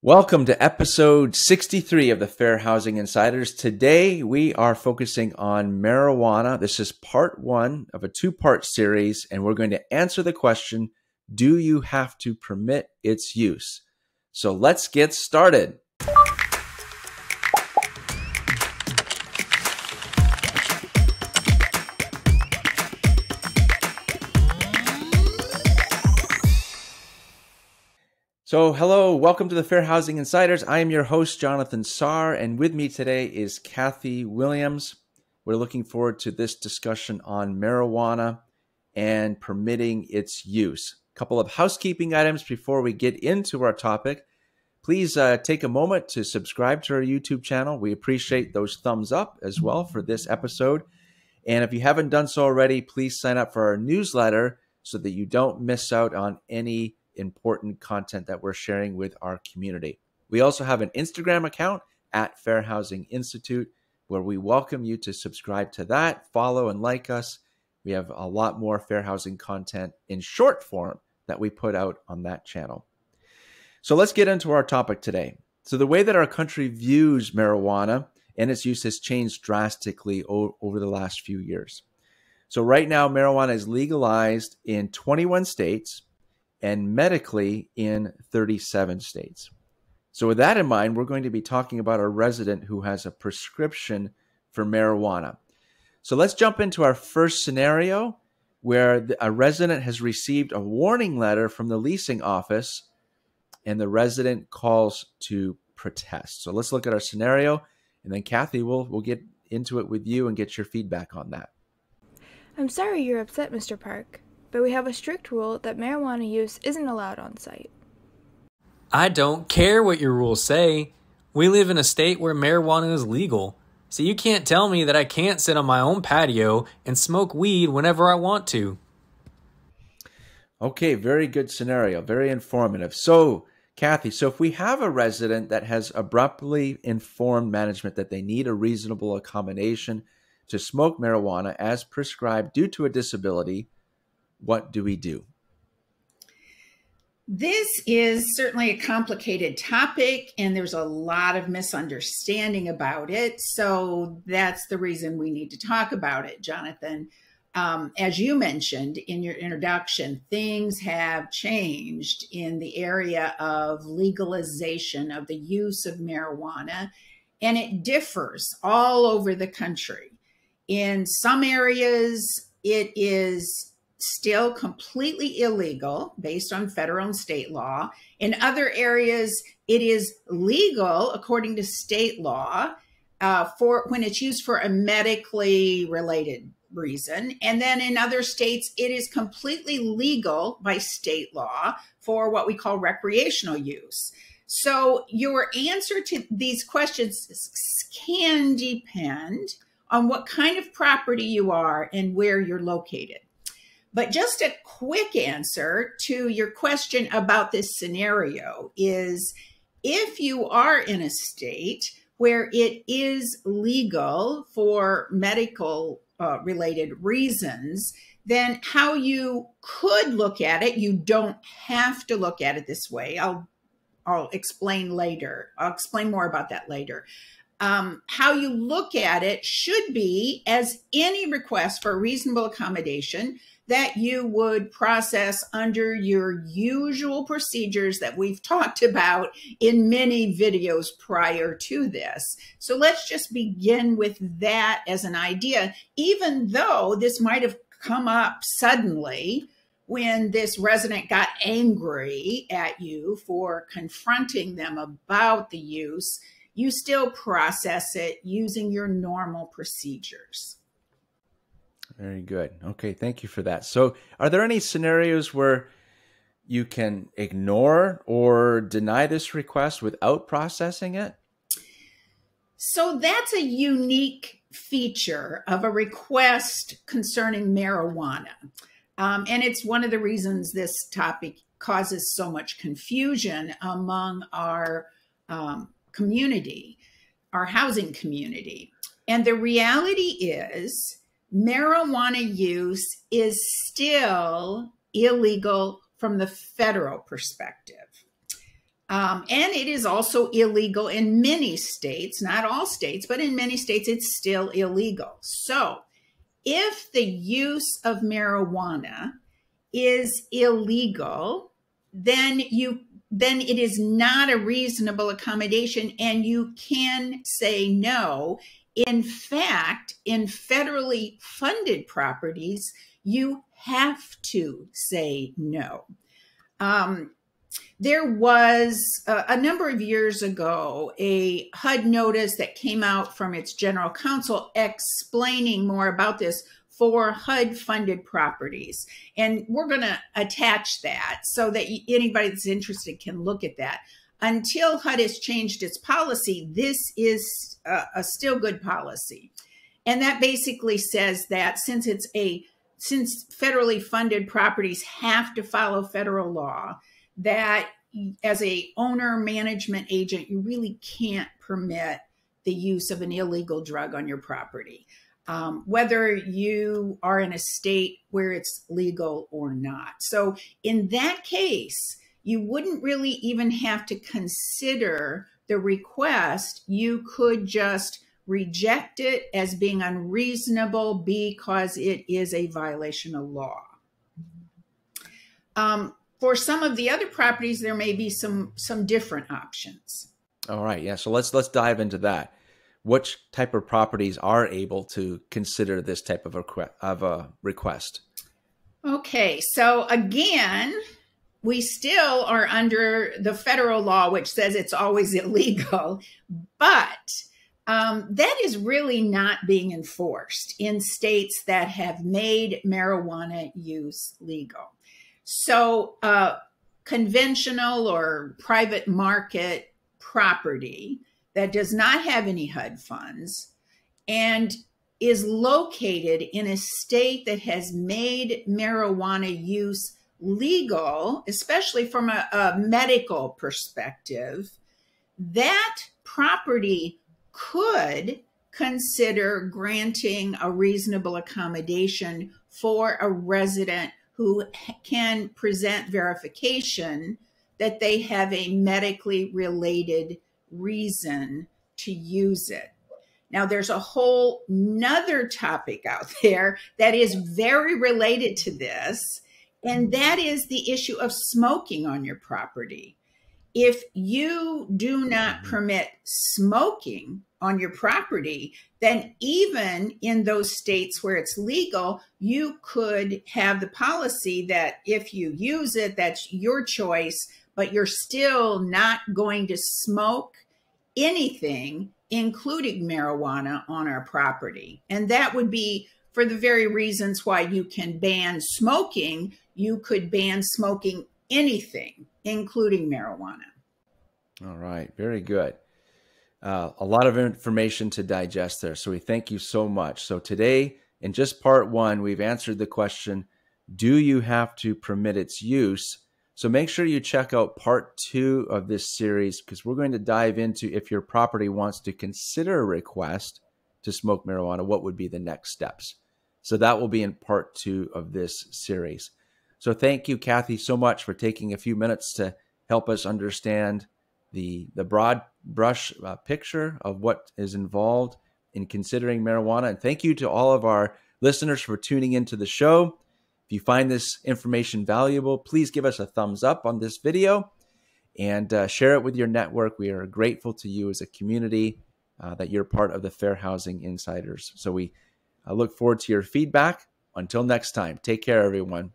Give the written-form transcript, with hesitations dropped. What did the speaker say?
Welcome to episode 63 of the Fair Housing Insiders. Today, we are focusing on marijuana. This is part one of a two-part series, and we're going to answer the question, do you have to permit its use? So let's get started. So hello, welcome to the Fair Housing Insiders. I am your host, Jonathan Saar, and with me today is Kathy Williams. We're looking forward to this discussion on marijuana and permitting its use. A couple of housekeeping items before we get into our topic. Please take a moment to subscribe to our YouTube channel. We appreciate those thumbs up as well for this episode. And if you haven't done so already, please sign up for our newsletter so that you don't miss out on any important content that we're sharing with our community. We also have an Instagram account at Fair Housing Institute where we welcome you to subscribe to that, follow and like us. We have a lot more fair housing content in short form that we put out on that channel. So let's get into our topic today. So the way that our country views marijuana and its use has changed drastically over the last few years. So right now, marijuana is legalized in 21 states and medically in 37 states. So with that in mind, we're going to be talking about a resident who has a prescription for marijuana. So let's jump into our first scenario where a resident has received a warning letter from the leasing office and the resident calls to protest. So let's look at our scenario, and then Kathy, we'll get into it with you and get your feedback on that. I'm sorry you're upset, Mr. Park, but we have a strict rule that marijuana use isn't allowed on site. I don't care what your rules say. We live in a state where marijuana is legal, so you can't tell me that I can't sit on my own patio and smoke weed whenever I want to. Okay, very good scenario, very informative. So, Kathy, if we have a resident that has abruptly informed management that they need a reasonable accommodation to smoke marijuana as prescribed due to a disability, what do we do? This is certainly a complicated topic, and there's a lot of misunderstanding about it. So that's the reason we need to talk about it, Jonathan. As you mentioned in your introduction, things have changed in the area of legalization of the use of marijuana, and it differs all over the country. In some areas, it is still completely illegal based on federal and state law. In other areas, it is legal according to state law for when it's used for a medically related reason. And then in other states, it is completely legal by state law for what we call recreational use. So your answer to these questions can depend on what kind of property you are and where you're located. But just a quick answer to your question about this scenario is if you are in a state where it is legal for medical related reasons, then how you could look at it, you don't have to look at it this way. I'll explain later. I'll explain more about that later. How you look at it should be as any request for a reasonable accommodation that you would process under your usual procedures that we've talked about in many videos prior to this. So let's just begin with that as an idea, even though this might have come up suddenly when this resident got angry at you for confronting them about the use, you still process it using your normal procedures. Very good. Okay, thank you for that. So are there any scenarios where you can ignore or deny this request without processing it? So that's a unique feature of a request concerning marijuana. And it's one of the reasons this topic causes so much confusion among our community, our housing community. And the reality is marijuana use is still illegal from the federal perspective. And it is also illegal in many states, not all states, but in many states, it's still illegal. So if the use of marijuana is illegal, then it is not a reasonable accommodation, and you can say no. In fact, in federally funded properties, you have to say no. There was a number of years ago a HUD notice that came out from its general counsel explaining more about this for HUD funded properties. And we're going to attach that so that anybody that's interested can look at that. Until HUD has changed its policy, this is a still good policy. And that basically says that since federally funded properties have to follow federal law, that as a owner management agent, you really can't permit the use of an illegal drug on your property, whether you are in a state where it's legal or not. So in that case, you wouldn't really even have to consider the request. You could just reject it as being unreasonable because it is a violation of law. For some of the other properties, there may be some different options. All right, yeah. So let's dive into that. Which type of properties are able to consider this type of a request? Okay, so again, we still are under the federal law, which says it's always illegal, but that is really not being enforced in states that have made marijuana use legal. So conventional or private market property that does not have any HUD funds and is located in a state that has made marijuana use legal, especially from a medical perspective, that property could consider granting a reasonable accommodation for a resident who can present verification that they have a medically related reason to use it. Now, there's a whole nother topic out there that is very related to this, and that is the issue of smoking on your property. If you do not permit smoking on your property, then even in those states where it's legal, you could have the policy that if you use it, that's your choice, but you're still not going to smoke anything, including marijuana, on our property. And that would be for the very reasons why you can ban smoking. You could ban smoking anything, including marijuana. All right, very good. A lot of information to digest there. So we thank you so much. So today, in just part one, we've answered the question, do you have to permit its use? So make sure you check out part two of this series, because we're going to dive into if your property wants to consider a request to smoke marijuana, what would be the next steps? So that will be in part two of this series. So thank you, Kathy, so much for taking a few minutes to help us understand the broad brush picture of what is involved in considering marijuana. And thank you to all of our listeners for tuning into the show. If you find this information valuable, please give us a thumbs up on this video and share it with your network. We are grateful to you as a community that you're part of the Fair Housing Insiders. So we look forward to your feedback. Until next time, take care, everyone.